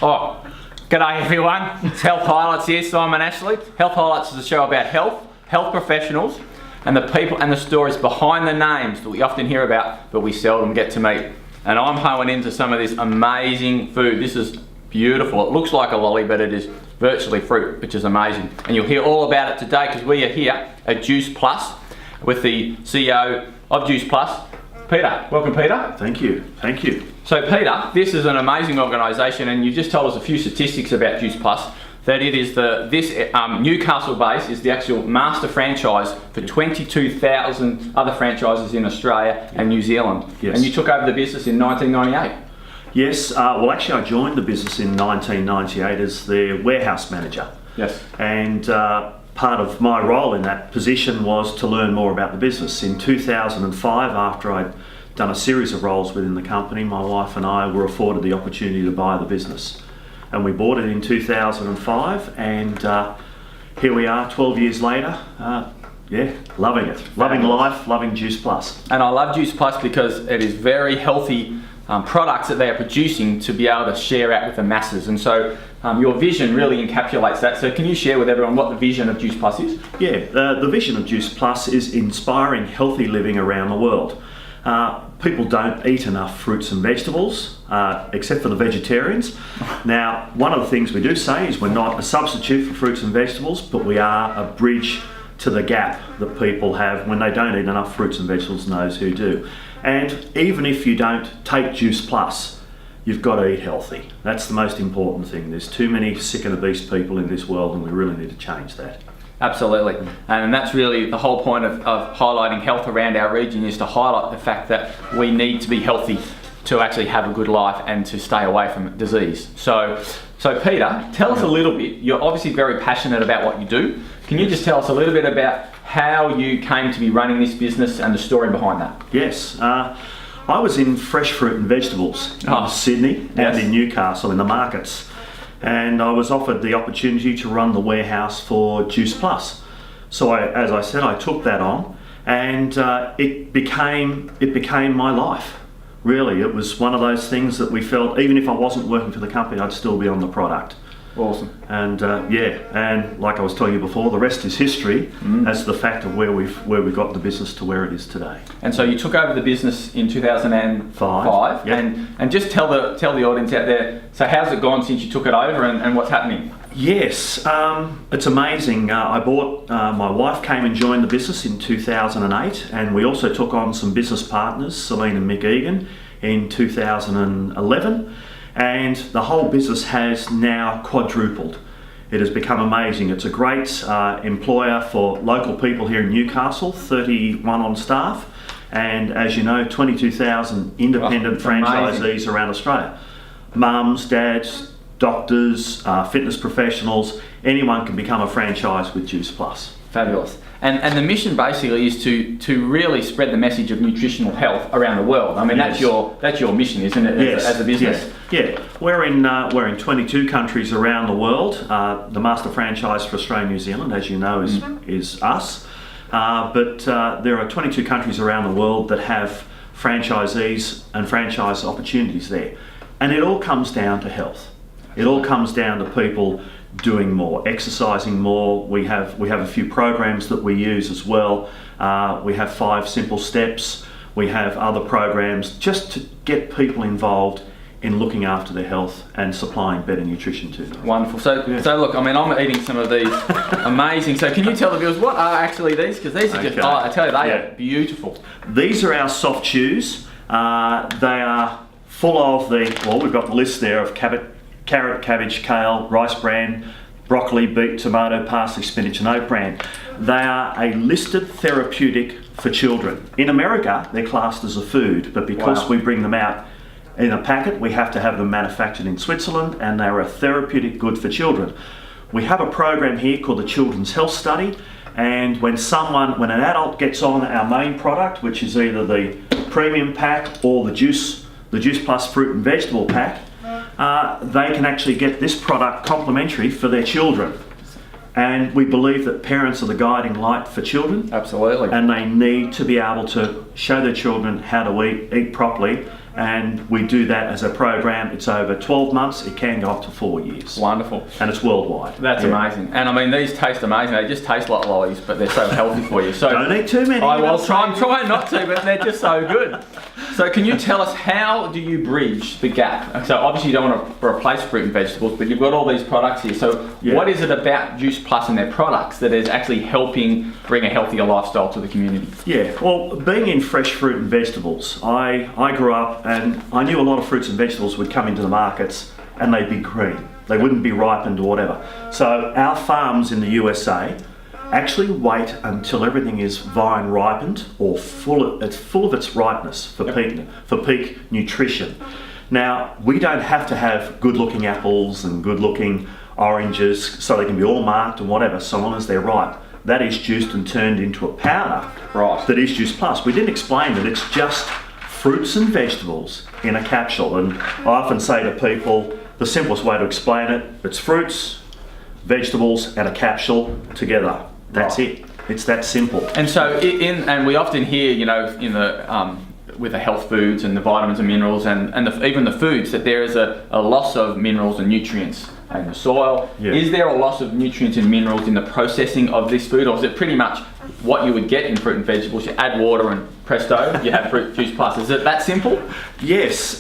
Oh, g'day everyone. It's Health Highlights here, Simon Ashley. Health Highlights is a show about health professionals, and the people and the stories behind the names that we often hear about, but we seldom get to meet. And I'm honing into some of this amazing food. This is beautiful. It looks like a lolly, but it is virtually fruit, which is amazing. And you'll hear all about it today because we are here at Juice Plus with the CEO of Juice Plus, Peter. Welcome, Peter. Thank you. Thank you. So Peter, this is an amazing organisation, and you just told us a few statistics about Juice Plus. That it is Newcastle base is the actual master franchise for 22,000 other franchises in Australia and New Zealand. Yes. And you took over the business in 1998. Yes. Well, actually, I joined the business in 1998 as the warehouse manager. Yes. And part of my role in that position was to learn more about the business. In 2005, after I'd done a series of roles within the company, my wife and I were afforded the opportunity to buy the business. And we bought it in 2005, and here we are 12 years later, loving it. Loving life, loving Juice Plus. And I love Juice Plus because it is very healthy products that they are producing to be able to share out with the masses. And so your vision really encapsulates that. So can you share with everyone what the vision of Juice Plus is? Yeah, the vision of Juice Plus is inspiring healthy living around the world. People don't eat enough fruits and vegetables, except for the vegetarians. Now, one of the things we do say is we're not a substitute for fruits and vegetables, but we are a bridge to the gap that people have when they don't eat enough fruits and vegetables and those who do. And even if you don't take Juice Plus, you've got to eat healthy. That's the most important thing. There's too many sick and obese people in this world, and we really need to change that. Absolutely, and that's really the whole point of highlighting health around our region, is to highlight the fact that we need to be healthy to actually have a good life and to stay away from disease. So Peter, tell us a little bit. You're obviously very passionate about what you do. Can you just tell us a little bit about how you came to be running this business and the story behind that? Yes, I was in fresh fruit and vegetables in Sydney and in Newcastle in the markets. And I was offered the opportunity to run the warehouse for Juice Plus. So as I said, I took that on, and it became my life. Really, it was one of those things that we felt, even if I wasn't working for the company, I'd still be on the product. Awesome. And and like I was telling you before, the rest is history as the fact of where we've got the business to where it is today. And so you took over the business in 2005, yep. and just tell the audience out there. So how's it gone since you took it over, and what's happening? Yes, it's amazing. I bought. My wife came and joined the business in 2008, and we also took on some business partners, Celine and Mick Egan, in 2011. And the whole business has now quadrupled. It has become amazing. It's a great employer for local people here in Newcastle, 31 on staff, and as you know, 22,000 independent franchisees around Australia. Mums, dads, doctors, fitness professionals, anyone can become a franchise with Juice Plus. Fabulous. And the mission basically is to really spread the message of nutritional health around the world. I mean, that's your mission, isn't it? Yes. As a business. Yeah. We're in 22 countries around the world. The master franchise for Australia and New Zealand, as you know, is us. But there are 22 countries around the world that have franchisees and franchise opportunities there, and it all comes down to health. It all comes down to people doing more, exercising more. We have a few programs that we use as well. We have 5 simple steps. We have other programs just to get people involved in looking after their health and supplying better nutrition to them. Wonderful. So look, I mean, I'm eating some of these. Amazing. So can you tell the viewers what are actually these? Because these are just, I tell you, they are beautiful. These are our soft chews. They are full of we've got the list there of carrot, cabbage, kale, rice bran, broccoli, beet, tomato, parsley, spinach and oat bran. They are a listed therapeutic for children. In America, they're classed as a food, but because we bring them out in a packet, we have to have them manufactured in Switzerland, and they're a therapeutic good for children. We have a program here called the Children's Health Study, and when an adult gets on our main product, which is either the premium pack or the Juice Plus fruit and vegetable pack, they can actually get this product complimentary for their children. And we believe that parents are the guiding light for children. Absolutely. And they need to be able to show their children how to eat properly, and we do that as a program. It's over 12 months. It can go up to 4 years. Wonderful. And it's worldwide. That's amazing. And I mean, these taste amazing. They just taste like lollies, but they're so healthy for you. So Don't eat too many. I'm trying not to, but they're just so good. So can you tell us, how do you bridge the gap? So obviously you don't want to replace fruit and vegetables, but you've got all these products here. So what is it about Juice Plus and their products that is actually helping bring a healthier lifestyle to the community? Yeah, well, being in fresh fruit and vegetables, I grew up and I knew a lot of fruits and vegetables would come into the markets and they'd be green. They wouldn't be ripened or whatever. So our farms in the USA actually wait until everything is vine ripened or it's full of its ripeness for peak nutrition. Now, we don't have to have good looking apples and good looking oranges so they can be all marked and whatever, so long as they're ripe. That is juiced and turned into a powder that is Juice Plus. We didn't explain that it's just fruits and vegetables in a capsule, and I often say to people, the simplest way to explain it, it's fruits, vegetables and a capsule together. That's it. It's that simple. And so, and we often hear, you know, in the with the health foods and the vitamins and minerals and even the foods, that there is a loss of minerals and nutrients in the soil. Yeah. Is there a loss of nutrients and minerals in the processing of this food, or is it pretty much what you would get in fruit and vegetables? You add water and presto, you have Fruit Juice Plus. Is it that simple? Yes.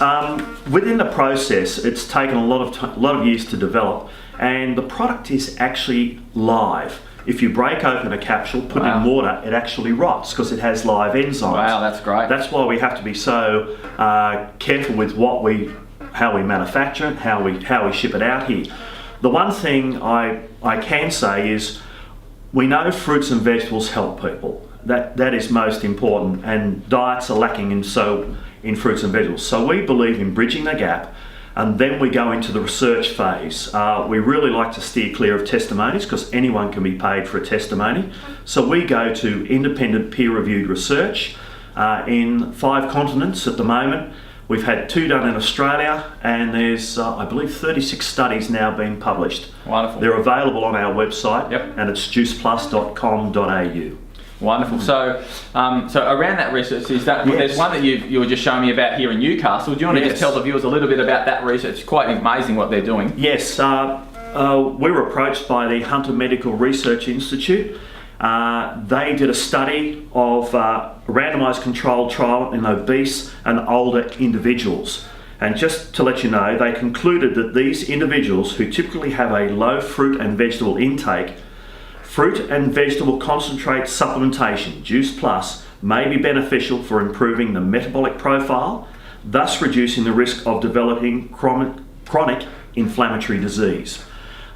Within the process, it's taken a lot of years to develop, and the product is actually live. If you break open a capsule, put it in water, it actually rots because it has live enzymes. Wow, that's great. That's why we have to be so careful with how we manufacture it, how we ship it out here. The one thing I can say is we know fruits and vegetables help people. That is most important, and diets are lacking in fruits and vegetables. So we believe in bridging the gap. And then we go into the research phase. We really like to steer clear of testimonies because anyone can be paid for a testimony. So we go to independent peer-reviewed research in 5 continents at the moment. We've had 2 done in Australia, and there's, I believe, 36 studies now being published. Wonderful. They're available on our website, and it's juiceplus.com.au. Wonderful. So, so around that research, there's one that you were just showing me about here in Newcastle. Do you want to just tell the viewers a little bit about that research? It's quite amazing what they're doing. Yes, we were approached by the Hunter Medical Research Institute. They did a study of a randomised controlled trial in obese and older individuals. And just to let you know, they concluded that these individuals who typically have a low fruit and vegetable intake, fruit and vegetable concentrate supplementation, Juice Plus, may be beneficial for improving the metabolic profile, thus reducing the risk of developing chronic inflammatory disease.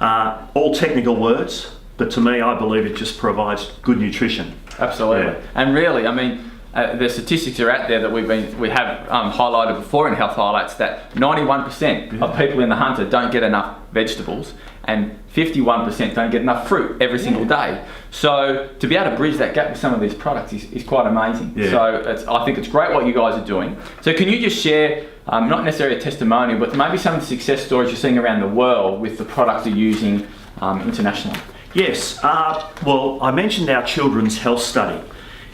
All technical words, but to me, I believe it just provides good nutrition. Absolutely. Yeah. And really, I mean, the statistics are out there that we have highlighted before in Health Highlights, that 91% of people in the Hunter don't get enough vegetables, and 51% don't get enough fruit every single day. So to be able to bridge that gap with some of these products is quite amazing. Yeah. So I think it's great what you guys are doing. So can you just share, not necessarily a testimonial, but maybe some of the success stories you're seeing around the world with the products you're using internationally? Yes. Well, I mentioned our children's health study.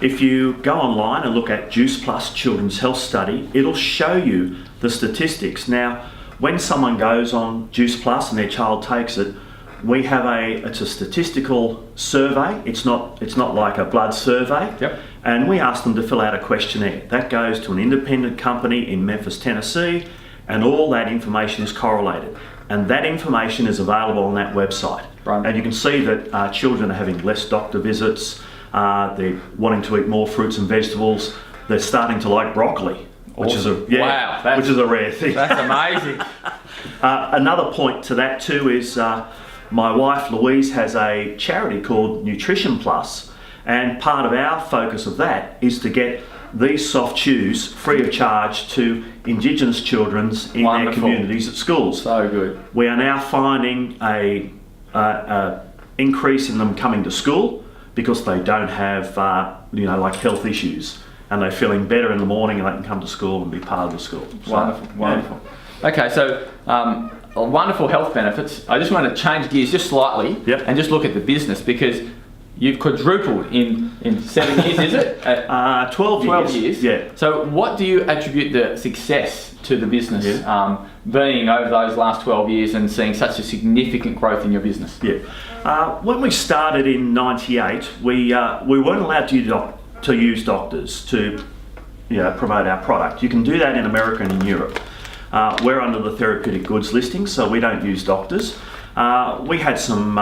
If you go online and look at Juice Plus Children's Health Study, it'll show you the statistics. Now, when someone goes on Juice Plus and their child takes it, we have it's a statistical survey. It's not like a blood survey. Yep. And we ask them to fill out a questionnaire. That goes to an independent company in Memphis, Tennessee, and all that information is correlated. And that information is available on that website. Right. And you can see that children are having less doctor visits. They're wanting to eat more fruits and vegetables. They're starting to like broccoli, which is a rare thing. That's amazing. Another point to that too is my wife Louise has a charity called Nutrition Plus, and part of our focus of that is to get these soft chews free of charge to Indigenous children in their communities at schools. So good. We are now finding a increase in them coming to school because they don't have like health issues, and they're feeling better in the morning and they can come to school and be part of the school. So, wonderful. Okay, so wonderful health benefits. I just want to change gears just slightly and just look at the business, because you've quadrupled in 7 years, is it? 12 years. 12 years. Yeah. So what do you attribute the success to the business being over those last 12 years and seeing such a significant growth in your business? Yeah. When we started in '98, we weren't allowed to use doctors to promote our product. You can do that in America and in Europe. We're under the therapeutic goods listing, so we don't use doctors. We had some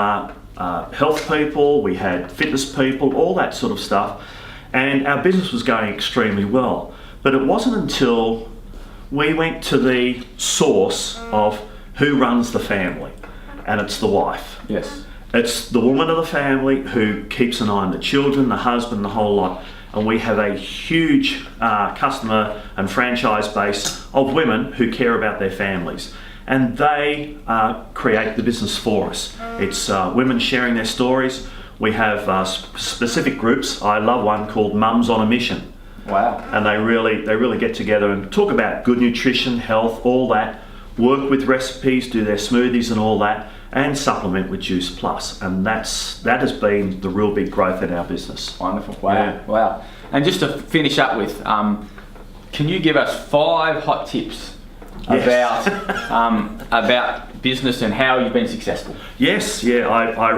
health people, we had fitness people, all that sort of stuff, and our business was going extremely well. But it wasn't until we went to the source of who runs the family, and it's the wife. Yes. It's the woman of the family who keeps an eye on the children, the husband, the whole lot. And we have a huge customer and franchise base of women who care about their families. And they create the business for us. It's women sharing their stories. We have specific groups. I love one called Mums on a Mission. Wow. And they really get together and talk about good nutrition, health, all that, work with recipes, do their smoothies and all that, and supplement with Juice Plus. And that has been the real big growth in our business. Wonderful. Wow. Yeah. Wow. And just to finish up with, can you give us 5 hot tips about business and how you've been successful? Yes, yeah. I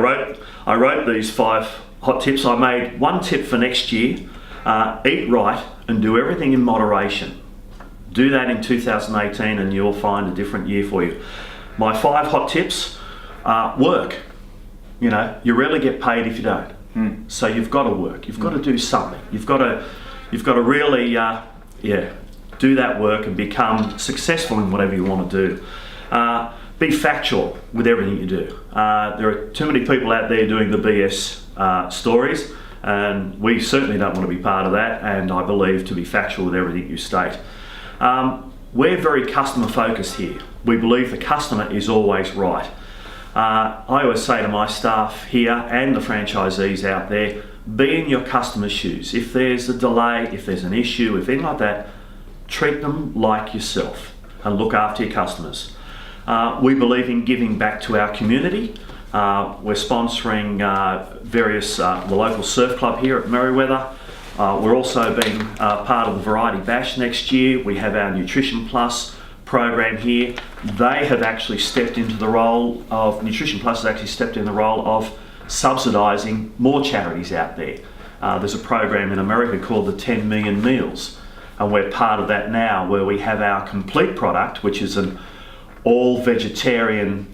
wrote these 5 hot tips. I made one tip for next year: eat right and do everything in moderation. Do that in 2018, and you'll find a different year for you. My 5 hot tips: work. You rarely get paid if you don't. So you've got to work. You've got to do something. You've got to really, do that work and become successful in whatever you want to do. Be factual with everything you do. There are too many people out there doing the BS stories, and we certainly don't want to be part of that. And I believe to be factual with everything you state. We're very customer focused here. We believe the customer is always right. I always say to my staff here and the franchisees out there, be in your customer's shoes. If there's a delay, if there's an issue, if anything like that, treat them like yourself and look after your customers. We believe in giving back to our community. We're sponsoring the local surf club here at Merriweather. We're also being part of the Variety Bash next year. We have our Nutrition Plus program here. They have actually stepped into the role of, Nutrition Plus has actually stepped in the role of subsidising more charities out there. There's a program in America called the 10 Million Meals, and we're part of that now, where we have our complete product, which is an all vegetarian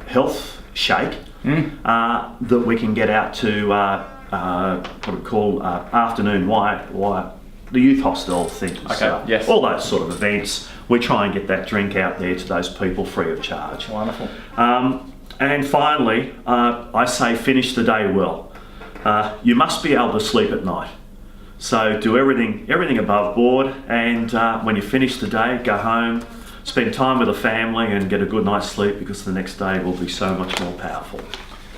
health shake that we can get out to what we call afternoon the youth hostel things. Okay, yes. All those sort of events. We try and get that drink out there to those people free of charge. Wonderful. And finally, I say finish the day well. You must be able to sleep at night. So do everything above board, and when you finish the day, go home, spend time with the family and get a good night's sleep, because the next day will be so much more powerful.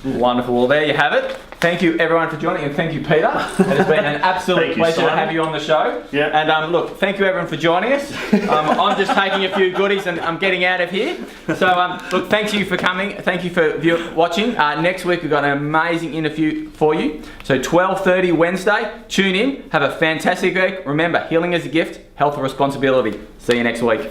Wonderful. Well, there you have it. Thank you everyone for joining, and thank you, Peter. It has been an absolute pleasure to have you on the show. Yeah. And look, thank you everyone for joining us. I'm just taking a few goodies and I'm getting out of here. So look, thank you for coming. Thank you for watching. Next week we've got an amazing interview for you. So 12:30 Wednesday. Tune in. Have a fantastic week. Remember, healing is a gift, health a responsibility. See you next week.